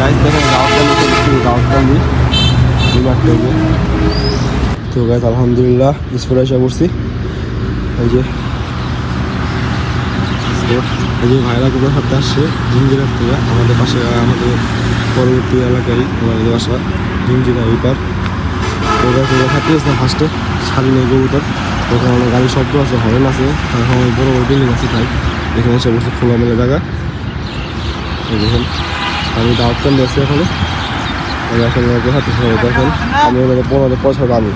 Guys দেখেন দাওয়াতকান্দি তো guys আলহামদুলিল্লাহ স্পোর্টে এসে পড়ছি। এই যে ভাইরা কুমার সাথে আসছে জিঞ্জিরার থেকে আমাদের পাশে, আমাদের পরবর্তী এলাকায় আমাদের বাসা জিঞ্জিরা এই পার। তো গাইস ওরা খাতে আসলাম ফার্স্টে ছাড়ি নেই কবুতর, ওখানে অনেক গাড়ির শব্দ আছে, হরেন আছে, এখন বড় বড় বিল্ডিং আছে, তাই এখানে এসে বসে খোলামেলা জায়গা। দেখেন আমি দাওয়াতকান্দি আছি এখনো, এখন দেখাতে দেখেন আমি ওনাদের 15 পয়সা দামি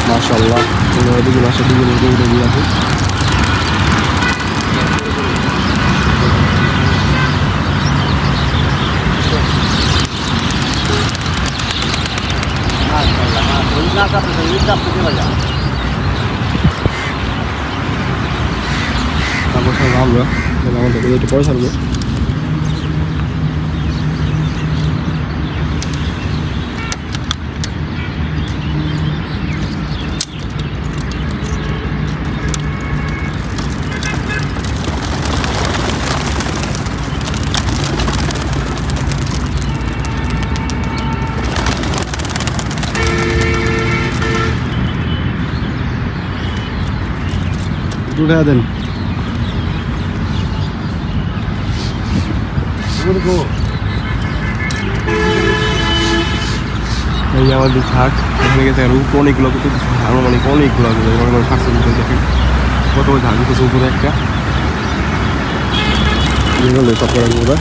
মাশাআল্লাহ। দিকে মাসে দিকে দিয়ে আছে। তারপর সব আমরা আমাদের একটু পরে ছাড়বো। উঠে দেন এই আমাদের থাক এখানে গেছে অনেকগুলো অনেকগুলো দেখেন কত ঝাঁক দিতেছে উপরে একটা সব করে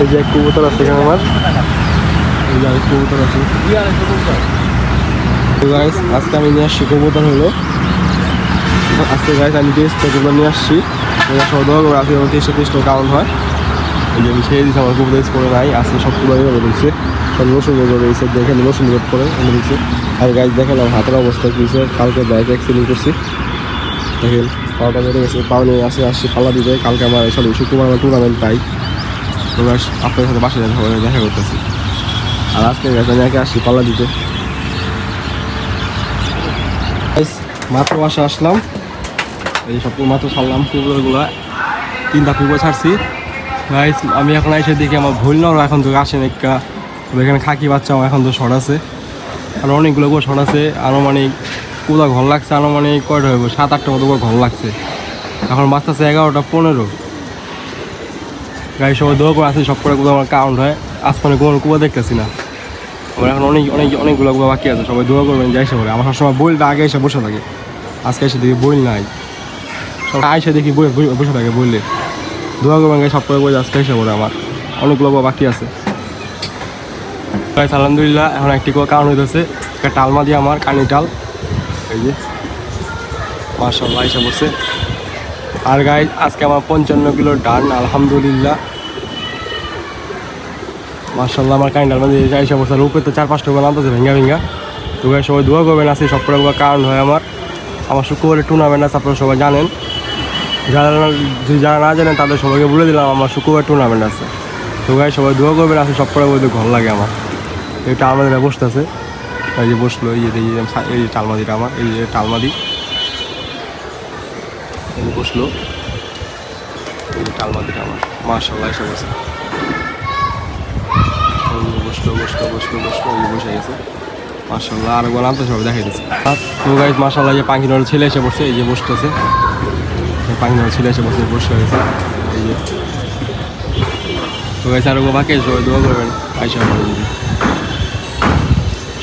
এই যে এক কবুতর আছে এখানে আমার, এই যে আরেক কবুতর আছে। তো গাইস আজকে আমি নিয়ে আসছি কবুতর হলো আজকে গাইস আমি 23টা কবুতর নিয়ে আসছি। আজকে 23টা কাউন্ট হয়। এই যে আমি ছেড়ে দিচ্ছি, আমার কবুতর স্পোর্টে নাই, আজকে সবগুলো এভাবে দিচ্ছে, সব রসুন রয়েছে, দেখেন রসুন লোড করে এনে দিচ্ছে। আর গাইস দেখেন আমার হাতের অবস্থা কী হয়েছে, কালকে বাইক অ্যাক্সিডেন্ট করছি, দেখেন পাওয়াটা বেড়ে গেছে, পাও নিয়ে আসছি পাল্লা দিতে। কালকে আমার শুক্রবার আমার টুর্নামেন্ট, তাই তোমরা আপনাদের সাথে বাসায় দেখা করতেছি। আর আজকে গেছে আমি একে আসছি পাল্লা দিতে। মাত্র বাসা আসলাম, এই সব মাত্র ছাড়লাম কুকুরগুলো, 3টা কুকুর ছাড়ছি। গাইস আমি এখন এসে দেখি আমার ভুল না, এখন তো আসেন একটা এখানে খাকি বাচ্চা আমার এখন তো শর্ট আছে, আর অনেকগুলো করে শর্ট আছে। আনুমানিক কোথা ঘর লাগছে, আনুমানিক কয়টা হইব 7-8টা মতো করে ঘর লাগছে। এখন বাঁচতেছে 11টা-15। গাড়ি সবাই দোয়া করে আছে, সব করে কোথাও আমার কাউন্ট হয়। আসমানে কোনো কুয়া দেখতেছি না, আমার এখন অনেকগুলো কুয়া বাকি আছে। সবাই দোয়া করবেন যে এসে পড়ে, আমার সবসময় বইলটা আগে এসে বসে থাকে, আজকে এসে দেখি বইল নাই, সব আইসে দেখি বসে থাকে বললে। দোয়া করবেন সব করে বই আজকে এসে পড়ে, আমার অনেকগুলো কুয়া বাকি আছে। আলহামদুলিল্লাহ এখন একটি কুয়া কাউন্ট হইতেছে, একটা টালমা দিয়ে আমার কানি টাল, এই যে মাশাআল্লাহ এসে বসে। আর গাইস আজকে আমার 55 কিলো ডান, আলহামদুলিল্লাহ মাশাআল্লাহ। আমার কাইন্ডার মানে এসে বসে, রূপে তো 4-5টা করে নামতেছে ভেঙ্গা। তো গাইস সবাই দোয়া করবেন, আছে সব করে কারণ হয় আমার শুক্রবারের টুর্নামেন্ট আছে, আপনারা সবাই জানেন। যারা না জানেন তাদের সবাইকে বলে দিলাম আমার শুক্রবার টুর্নামেন্ট আছে। তো গাইস সবাই দোয়া করবেন, আছে সব করে ঘর লাগে আমার। এটা আমাদের বসতেছে, এই যে বসলো, এই যে টালমাদিটা আমার, এই যে টালমাদি বসলো, এই যে টালমাদিটা আমার মাশাআল্লাহ এসে বসে বসলো, এই বসে গেছে মাশাআল্লাহ। আর বললাম তো সবাই দেখাই দিচ্ছে। তো গাইস মাশাআল্লাহ যে পাখিনার ছেলে এসে বসে, এই যে বসতেছে, পাখিনার ছেলে এসে বসে গেছে, এই যে। তো গাইস আরো বাকি সবাই দোয়া করবেন, আইসা যদি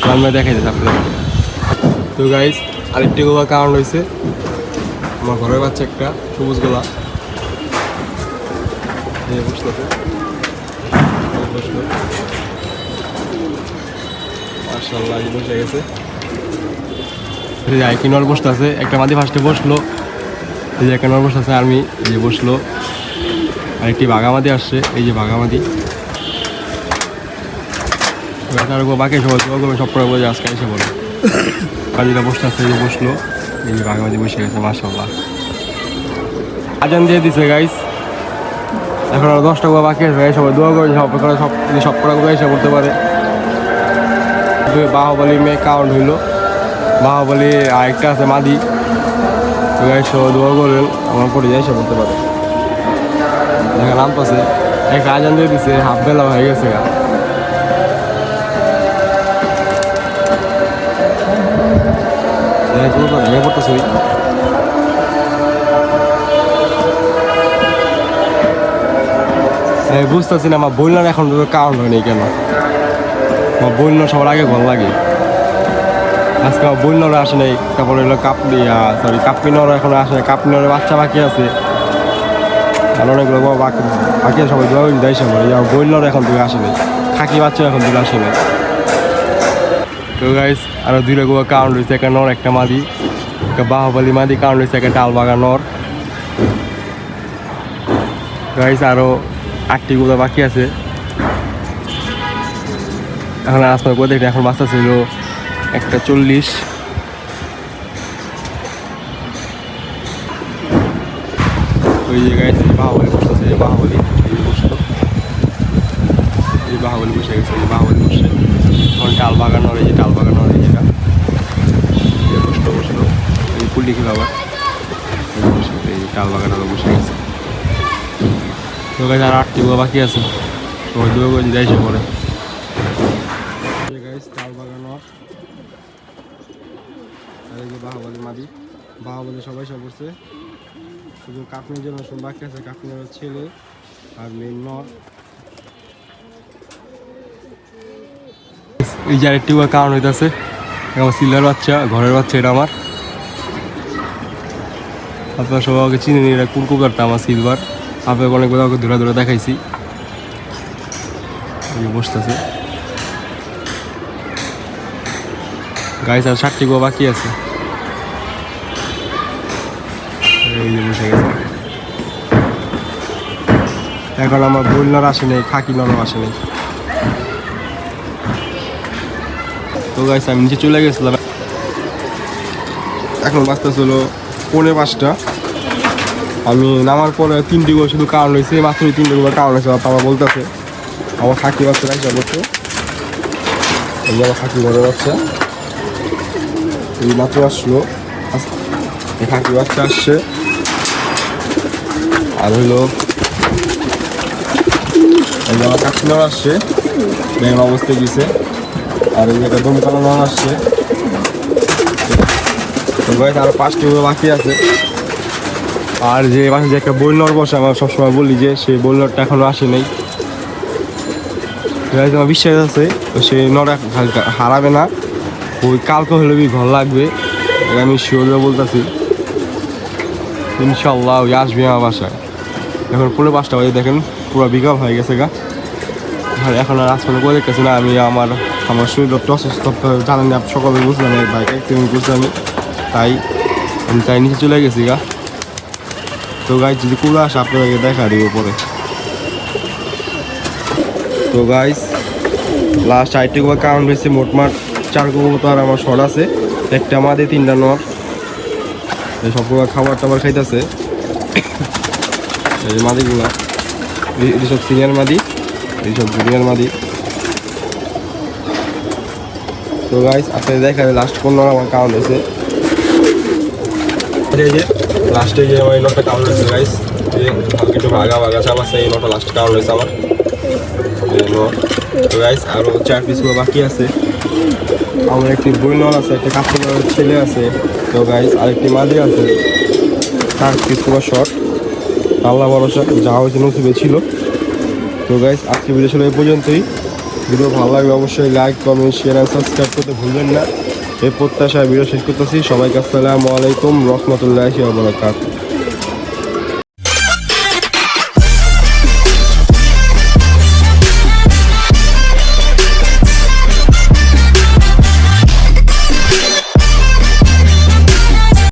সামনে দেখাই দিচ্ছে আপনাদের। তো গাইস আরেকটি গোয়া কারণ হয়েছে, আমার ঘরের বাচ্চা একটা সবুজ গোলা বসতেছে, মাশাআল্লাহ বসে গেছে। কি নর বসতে আছে, একটা মাদি ফার্স্টে বসলো, এই যে একটা নর বসতে আছে আর্মি, এই যে বসলো, আর একটি বাঘামাদি আসছে, এই যে বাঘামাদি। বাকি সবাই সব পরে বোঝে আজকে এসে বলে কাজিরা বসতে আছে, এই যে বসলো, এই যে বাঘামাদি বসে গেছে মাশাআল্লাহ। আজান দিয়ে দিছে গাইস, এখন আর 10টা গুলো বাকি আছে, সবাই দোয়া করে সব কটা গুলো এসে করতে পারে। বাহুবলী মেয়ে কাউন্ট হইলো, বাহুবলী আরেকটা আছে মাদি, সবাই দোয়া করবেন আমার পরে যাই এসে করতে পারে। দেখা নাম পাশে একটা আজান দিয়ে দিছে, হাফ বেলা হয়ে গেছে গা। ভেঙে পড়তেছে বুঝতেছি না, আমার বইলার এখন কাউন্ট হয়নি কেন, আমার বইল সবার আগে ঘর লাগে। আজকে আমার বইলরা আসে নাই, তারপরে হলো কাপ্পিনর এখন আসে নাই, কাপ্পিনরের বাচ্চা বাকি আছে, আর অনেকগুলো বাকি আছে, সবাই দোয়া করে যাই সবাই। বইলর এখন দুই আসে নাই, খাকি বাচ্চা এখন দুটো আসে নাই। তো গাইস আরো 2টা গোয়া কাউন্ট হয়েছে, একটা নর একটা মাদি, একটা বাহুবলী মাদি কাউন্ট হয়েছে, একটা টালবাগা নর। গাইস আরো 8টি গোয়া বাকি আছে, এখন আসলে গোয়া দেখি, এখন বাচ্চা ছিল একটা 40। ওই যে গাইস বাহুবলী বসতেছে, বাহুবলী বসলো, এই বাহুবলী বসে গেছে, এই বাহুবলী বসছে, এখন টাল বাগানোর, এই যে টাল বাগানোর, এই যেটা বসলো, এই কুল্লি খেলো আবার, এই টাল বাগানোর বসে গেছে। তো গাইস আর 8টি গোয়া বাকি আছে, সবাই দুটো করে যাই সে পরে। টাল বাগানোর আর এই যে বাহুবলী মাদি, বাহুবলী সবাই সব করছে, শুধু কাপড়ের জন্য বাকি আছে, কাপড়ের ছেলে আর মেন নর। এই যে আরেকটি কারণ হইতেছে, আমার সিলভার বাচ্চা, ঘরের বাচ্চা, এটা আমার। আপনার সবাই আমাকে চিনে নিয়ে, এটা কুরকুকারটা আমার সিলভার, আপনাকে অনেকগুলো আমাকে ধরে ধরে দেখাইছি, বসতেছে। গাইস আর 7টি গোয়া বাকি আছে, এই যে বসে গেছে। এখন আমার বইল নর আসে নাই, খাকি নরও আসে নাই। তো গাইস আমি নিচে চলে গেছিলাম, এখন বাচ্চা ছিল 4:45। আমি নামার পরে 3টি গোয়া শুধু কারণ হয়েছে, মাত্র 3টি গোয়া কারণ হয়েছে। বাবা বলতেছে আমার খাকি বাচ্চা রাখা করছে, এই যে আমার খাকি ঘরে বাচ্চা এই মাত্র আসলো, এই খাকি বাচ্চা আসছে। আর হইলো এই যে আমার কাকি নর আসছে, দেখেন অবস্থায় গেছে। আর এই একটা দমকানো নর আসছে। তো গাইস আরো 5টি গোয়া বাকি আছে। আর যে পাশে যে একটা বইল নর বসে, আমার সবসময় বলি যে সেই বইল নরটা এখনো আসে নাই। আমার বিশ্বাস আছে সে নর হারাবে না, ওই কালকে হলে ঘর লাগবে, আমি শিওর বলতেছি ইনশাল্লাহ ওই আসবে আমার বাসায়। এখন 5:30 বাজে, দেখেন পুরো বিকাল হয়ে গেছে গা। আর এখন আর আসমানে করে দেখতেছি না, আমি আমার শরীর অসুস্থ, জানেন না সকালে বুঝলাম বাইক অ্যাক্সিডেন্ট করছি আমি, তাই নিচে চলে গেছি গা। তো গাইস যদি কুলো আসে আপনাদেরকে দেখা দিব পরে। তো গাইস লাস্ট 8টি গোয়া কাউন্ট হয়েছে, মোটমাট 4 গোয়া মতো আর আমার শর্ট আছে, একটা আমাদের 3টা নর। এই সবগুলো খাবার টাবার খাইতেছে, এই মাদিগুলা, এই সব সিনিয়র মাদি, এই সব জুনিয়র মাদি। তো গাইস আপনাদের দেখা লাস্ট কোন নর আমার কাউন্ট হয়েছে, এই যে লাস্টে যে আমার এই নটটা কাউন্ট হয়েছে গাইস, এই হালকা একটু ভাগা চাপ আছে, এই নটটা লাস্ট কাউন্ট হয়েছে আমার এই নট। তো গাইস আরও 4 পিস বাকি আছে, আমার একটি বই নর আছে, একটা কাপড়ের ছেলে আছে। তো গাইস আরেকটি মাদি আছে, 4 পিস শর্ট, আল্লাহ ভরসা যা হয়েছে নসিবে ছিল। তো গাইস আজকে ভিডিও ছিল এই পর্যন্তই। ভিডিও ভালো লাগলে অবশ্যই like comment share and subscribe করতে ভুলবেন না। এই প্রত্যাশায় ভিডিও শেষ করতেছি। সবাইকে আসসালামু আলাইকুম রহমতুল্লাহি ওয়া বারাকাতুহু।